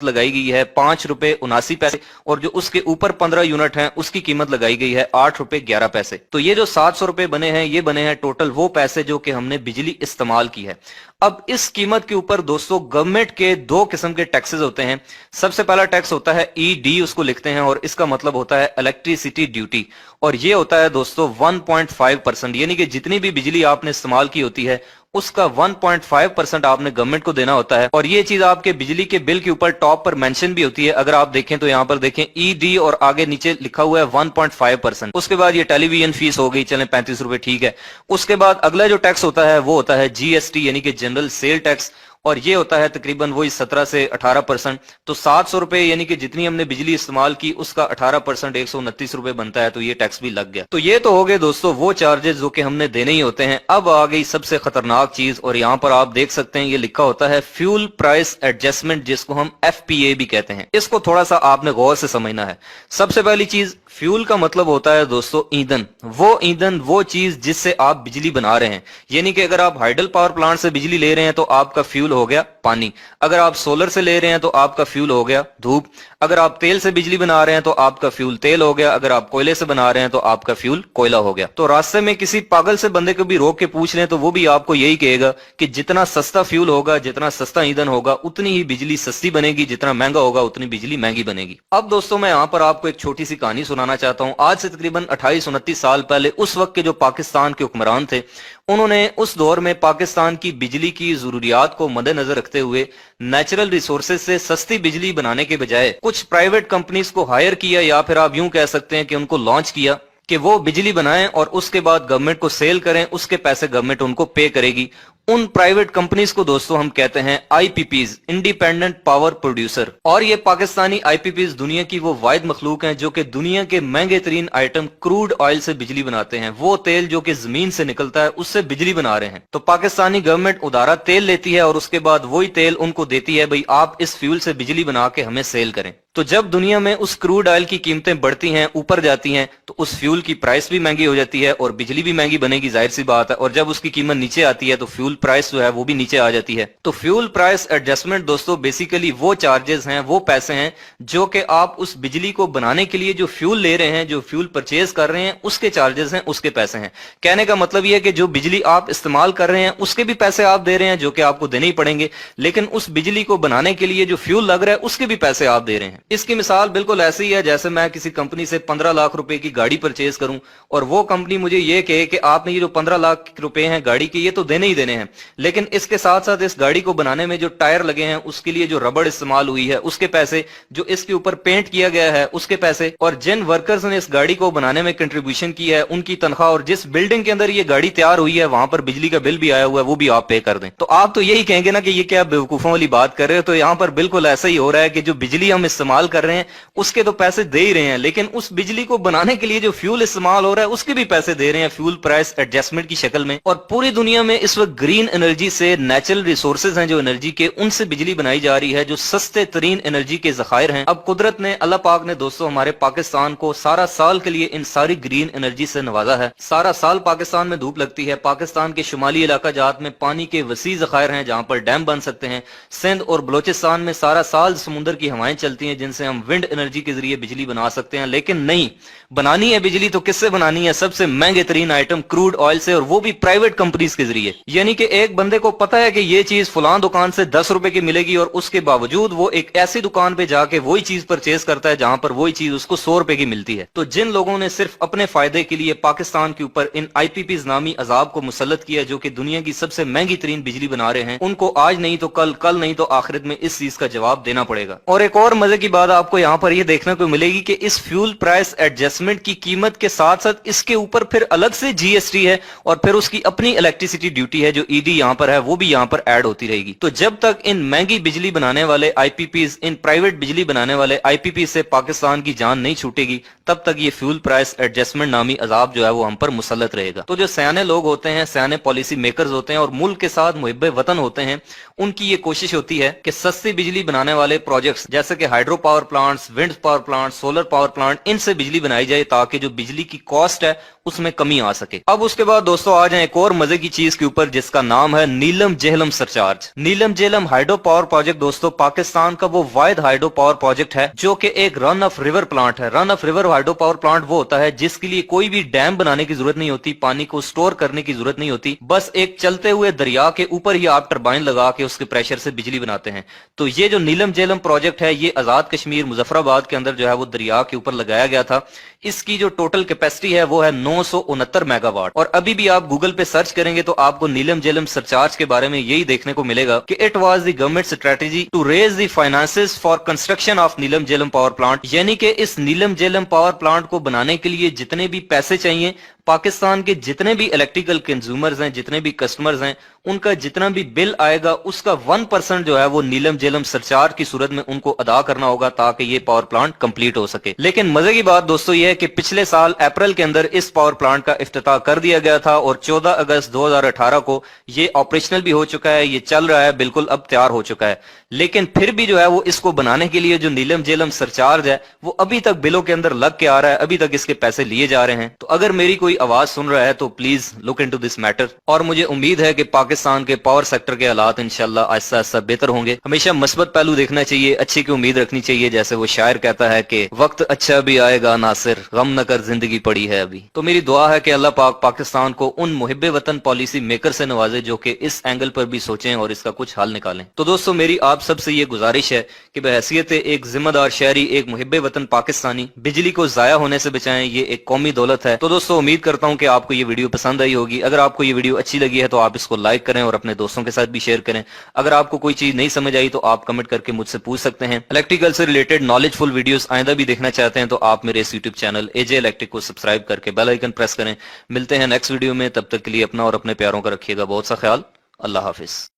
लगाई गई है 5 रुपए 79 पैसे और जो उसके ऊपर 15 यूनिट हैं उसकी कीमत लगाई गई है 8 रुपए 11 पैसे। तो ये जो 700 रुपए बने हैं ये बने हैं टोटल वो पैसे जो कि हमने बिजली इस्तेमाल की है। अब इस कीमत के ऊपर दोस्तों गवर्नमेंट के दो किस्म के टैक्सेस होते हैं। सबसे पहला टैक्स होता है ईडी, उसको लिखते हैं और इसका मतलब होता है इलेक्ट्रिसिटी ड्यूटी, और ये होता है दोस्तों 1.5%, यानी कि जितनी भी बिजली आपने इस्तेमाल की होती है उसका 1.5% आपने गवर्नमेंट को देना होता है। और ये चीज आपके बिजली के बिल के ऊपर टॉप पर मेंशन भी होती है। अगर आप देखें तो यहाँ पर देखें ईडी और आगे नीचे लिखा हुआ है 1.5%। उसके बाद ये टेलीविजन फीस हो गई, चलें 35 रुपए ठीक है। उसके बाद अगला जो टैक्स होता है वो होता है जीएसटी यानी कि जनरल सेल टैक्स, और ये होता है तकरीबन वही 17 से 18%। तो 700 रुपए यानी कि जितनी हमने बिजली इस्तेमाल की उसका 18% 129 रुपए बनता है, तो ये टैक्स भी लग गया। तो ये तो हो गए दोस्तों वो चार्जेस जो कि हमने देने ही होते हैं। अब आ गई सबसे खतरनाक चीज, और यहाँ पर आप देख सकते हैं ये लिखा होता है फ्यूल प्राइस एडजस्टमेंट, जिसको हम एफपीए भी कहते हैं। इसको थोड़ा सा आपने गौर से समझना है। सबसे पहली चीज, फ्यूल का मतलब होता है दोस्तों ईंधन, वो चीज जिससे आप बिजली बना रहे हैं। यानी कि अगर आप हाइडल पावर प्लांट से बिजली ले रहे हैं तो आपका फ्यूल हो गया पानी, अगर आप सोलर से ले रहे हैं तो आपका फ्यूल हो गया धूप, अगर आप तेल से बिजली बना रहे हैं तो आपका फ्यूल तेल हो गया, अगर आप कोयले से बना रहे हैं तो आपका फ्यूल कोयला हो गया। तो रास्ते में किसी पागल से बंदे को भी रोक के पूछ लें तो वो भी आपको यही कहेगा कि जितना सस्ता फ्यूल होगा, जितना सस्ता ईंधन होगा, उतनी ही बिजली सस्ती बनेगी, जितना महंगा होगा उतनी बिजली महंगी बनेगी। अब दोस्तों मैं यहाँ पर आपको एक छोटी सी कहानी सुनाना चाहता हूँ। आज से तकरीबन 28-29 साल पहले उस वक्त के जो पाकिस्तान के हुक्मरान थे, उन्होंने उस दौर में पाकिस्तान की बिजली की जरूरियात को मद्देनजर रखते हुए नेचुरल रिसोर्सेज से सस्ती बिजली बनाने के बजाय कुछ प्राइवेट कंपनीज को हायर किया, या फिर आप यूं कह सकते हैं कि उनको लॉन्च किया कि वो बिजली बनाएं और उसके बाद गवर्नमेंट को सेल करें, उसके पैसे गवर्नमेंट उनको पे करेगी। उन प्राइवेट कंपनीज को दोस्तों हम कहते हैं आईपीपीज, इंडिपेंडेंट पावर प्रोड्यूसर। और ये पाकिस्तानी आईपीपीज दुनिया की वो वाहिद मखलूक हैं जो कि दुनिया के महंगे तरीन आइटम क्रूड ऑयल से बिजली बनाते हैं। वो तेल जो कि जमीन से निकलता है उससे बिजली बना रहे हैं। तो पाकिस्तानी गवर्नमेंट उधारा तेल लेती है और उसके बाद वही तेल उनको देती है, भाई आप इस फ्यूल से बिजली बना के हमें सेल करें। तो जब दुनिया में उस क्रूड ऑयल की कीमतें बढ़ती हैं, ऊपर जाती हैं, तो उस फ्यूल की प्राइस भी महंगी हो जाती है और बिजली भी महंगी बनेगी, जाहिर सी बात है। और जब उसकी कीमत नीचे आती है तो फ्यूल प्राइस जो है वो भी नीचे आ जाती है। तो फ्यूल प्राइस एडजस्टमेंट दोस्तों बेसिकली वो चार्जेस हैं, वो पैसे हैं जो कि आप उस बिजली को बनाने के लिए जो फ्यूल ले रहे हैं, जो फ्यूल परचेज कर रहे हैं, उसके चार्जेस हैं, उसके पैसे हैं। कहने का मतलब यह है कि जो बिजली आप इस्तेमाल कर रहे हैं उसके भी पैसे आप दे रहे हैं जो कि आपको देने ही पड़ेंगे, लेकिन उस बिजली को बनाने के लिए जो फ्यूल लग रहा है उसके भी पैसे आप दे रहे हैं। इसकी मिसाल बिल्कुल ऐसी ही है जैसे मैं किसी कंपनी से 15 लाख रुपए की गाड़ी परचेज करूं और वो कंपनी मुझे ये कहे कि आपने ये जो 15 लाख रुपए हैं गाड़ी के, ये तो देने ही देने हैं, लेकिन इसके साथ साथ इस गाड़ी को बनाने में जो टायर लगे हैं उसके लिए जो रबड़ इस्तेमाल हुई है उसके पैसे, जो इसके ऊपर पेंट किया गया है उसके पैसे, और जिन वर्कर्स ने इस गाड़ी को बनाने में कंट्रीब्यूशन की है उनकी तनख्वाह, और जिस बिल्डिंग के अंदर ये गाड़ी तैयार हुई है वहां पर बिजली का बिल भी आया हुआ है वो भी आप पे कर दें। तो आप तो यही कहेंगे ना कि ये क्या बेवकूफों वाली बात कर रहे हो। तो यहाँ पर बिल्कुल ऐसा ही हो रहा है कि जो बिजली हम इस्तेमाल कर रहे हैं उसके तो पैसे दे ही रहे हैं, लेकिन उस बिजली को बनाने के लिए जो फ्यूल इस्तेमाल हो रहा है उसके भी पैसे दे रहे हैं फ्यूल प्राइस एडजस्टमेंट की शक्ल में। और पूरी दुनिया में इस वक्त ग्रीन एनर्जी से, नेचुरल रिसोर्सेज हैं जो एनर्जी के, उनसे बिजली बनाई जा रही है जो सस्ते तरीन एनर्जी के जखायर हैं। अब कुदरत ने, अल्लाह पाक ने दोस्तों हमारे पाकिस्तान को सारा साल के लिए इन सारी ग्रीन एनर्जी से नवाजा है। सारा साल पाकिस्तान में धूप लगती है। पाकिस्तान के शुमाली इलाका जात में पानी के वसी जखायर हैं जहां पर डैम बन सकते हैं। सिंध और बलोचिस्तान में सारा साल समुद्र की हवाएं चलती हैं जिनसे हम विंड एनर्जी के जरिए बिजली बना सकते हैं। लेकिन नहीं, बनानी है बिजली तो किससे बनानी है? सबसे महंगे तरीन आइटम क्रूड ऑयल से, और वो भी प्राइवेट कंपनीज के जरिए। यानी कि एक बंदे को पता है कि ये चीज फलां दुकान से 10 रुपए की मिलेगी और उसके बावजूद वो एक ऐसी दुकान पे जाके वही चीज परचेज करता है जहां पर वही चीज उसको 100 रुपए की मिलती है। तो जिन लोगों ने सिर्फ अपने फायदे के लिए पाकिस्तान के ऊपर इन आईपीपीज नामी अजाब को मुसल्लत किया जो कि दुनिया की सबसे महंगी तरीन बिजली बना रहे हैं, उनको आज नहीं तो कल, कल नहीं तो आखिरत में इस चीज का जवाब देना पड़ेगा। और एक और मजे की बात आपको यहाँ पर यह देखने को मिलेगी कि इस फ्यूल प्राइस एडजस्टमेंट की कीमत के साथ साथ इसके ऊपर फिर अलग से जीएसटी है और फिर उसकी अपनी इलेक्ट्रिसिटी ड्यूटी है जो ईडी यहाँ पर है वो भी यहाँ पर ऐड होती रहेगी। तो जब तक इन महंगी बिजली बनाने वाले आईपीपीज, इन प्राइवेट बिजली बनाने वाले आईपीपी से पाकिस्तान की जान नहीं छूटेगी, तब तक ये फ्यूल प्राइस एडजस्टमेंट नामी अजाब जो है वो हम पर मुसल्लत रहेगा। तो जो सयाने लोग होते हैं, सयाने पॉलिसी मेकर्स होते हैं और मुल्क के साथ मुहिब्बे वतन होते हैं, उनकी ये कोशिश होती है कि सस्ती बिजली बनाने वाले प्रोजेक्ट्स जैसे कि hydro power plants, wind power plant, solar power plant, इनसे बिजली बनाई जाए ताकि जो बिजली की कॉस्ट है उसमें कमी आ सके। अब उसके बाद दोस्तों आ जाए एक और मजे की चीज के ऊपर जिसका नाम है नीलम जेहलम सरचार्ज। नीलम जेहलम हाइड्रो पावर प्रोजेक्ट दोस्तों पाकिस्तान का वो वाहिद हाइड्रो पावर प्रोजेक्ट है जो कि एक रन ऑफ रिवर प्लांट है। Run of river hydro power plant वो होता है जिसके लिए कोई भी डैम बनाने की जरूरत नहीं होती, पानी को स्टोर करने की जरूरत नहीं होती, बस एक चलते हुए दरिया के ऊपर ही आप टरबाइन लगा के उसके प्रेशर से बिजली बनाते हैं। तो ये जो नीलम जेहलम प्रोजेक्ट है ये आजाद कश्मीर मुजफ्फराबाद के अंदर जो है वो दरिया के ऊपर लगाया गया था। इसकी जो टोटल कैपेसिटी है वो है 969 मेगावाट। और अभी भी आप गूगल पे सर्च करेंगे तो आपको नीलम जेहलम सरचार्ज के बारे में यही देखने को मिलेगा कि it was the government strategy to raise the finances for construction of Neelum Jhelum power plant, यानी कि इस नीलम जेहलम पावर प्लांट को बनाने के लिए जितने भी पैसे चाहिए, पाकिस्तान के जितने भी इलेक्ट्रिकल कंज्यूमर्स हैं, जितने भी कस्टमर्स हैं, उनका जितना भी बिल आएगा उसका 1% जो है वो नीलम जेहलम सरचार्ज की सूरत में उनको अदा करना होगा ताकि ये पावर प्लांट कंप्लीट हो सके। लेकिन मजे की बात दोस्तों ये है कि पिछले साल अप्रैल के अंदर इस पावर प्लांट का इफ्तिताह कर दिया गया था और 14 अगस्त 2018 को ये ऑपरेशनल भी हो चुका है, ये चल रहा है, बिल्कुल अब तैयार हो चुका है। लेकिन फिर भी जो है वो इसको बनाने के लिए जो नीलम जेहलम सरचार्ज है वो अभी तक बिलों के अंदर लग के आ रहा है, अभी तक इसके पैसे लिए जा रहे हैं। तो अगर मेरी कोई आवाज सुन रहा है तो please look into this matter. और मुझे उम्मीद है कि पाकिस्तान के पावर सेक्टर के हालात इंशाल्लाह आहिस्ता आहिस्ता बेहतर होंगे। हमेशा मुस्बत पहलू देखना चाहिए, अच्छी की उम्मीद रखनी चाहिए। जैसे वो शायर कहता है कि वक्त अच्छा भी आएगा नासिर, गम न कर जिंदगी पड़ी है अभी। तो मेरी दुआ है कि अल्लाह पाक पाकिस्तान को उन मुहिब्बे वतन पॉलिसी मेकर से नवाजे जो कि इस एंगल पर भी सोचें और इसका कुछ हल निकालें। तो दोस्तों मेरी आप सबसे ये गुजारिश है कि बहैसियत एक जिम्मेदार शहरी, एक मुहिब्बे वतन पाकिस्तानी, बिजली को जाया होने से बचाएं, ये एक कौमी दौलत है। तो दोस्तों उम्मीद करता हूं कि आपको ये वीडियो पसंद आई होगी। अगर आपको ये वीडियो अच्छी लगी है तो आप इसको लाइक करें और अपने दोस्तों के साथ भी शेयर करें। अगर आपको कोई चीज नहीं समझ आई तो आप कमेंट करके मुझसे पूछ सकते हैं। इलेक्ट्रिकल से रिलेटेड नॉलेजफुल वीडियोस आइंदा भी देखना चाहते हैं तो आप मेरे इस यूट्यूब चैनल एजे इलेक्ट्रिक को सब्सक्राइब करके बेल आइकन प्रेस करें। मिलते हैं नेक्स्ट वीडियो में, तब तक के लिए अपना और अपने प्यारों का रखिएगा बहुत सा ख्याल। अल्लाह हाफिज।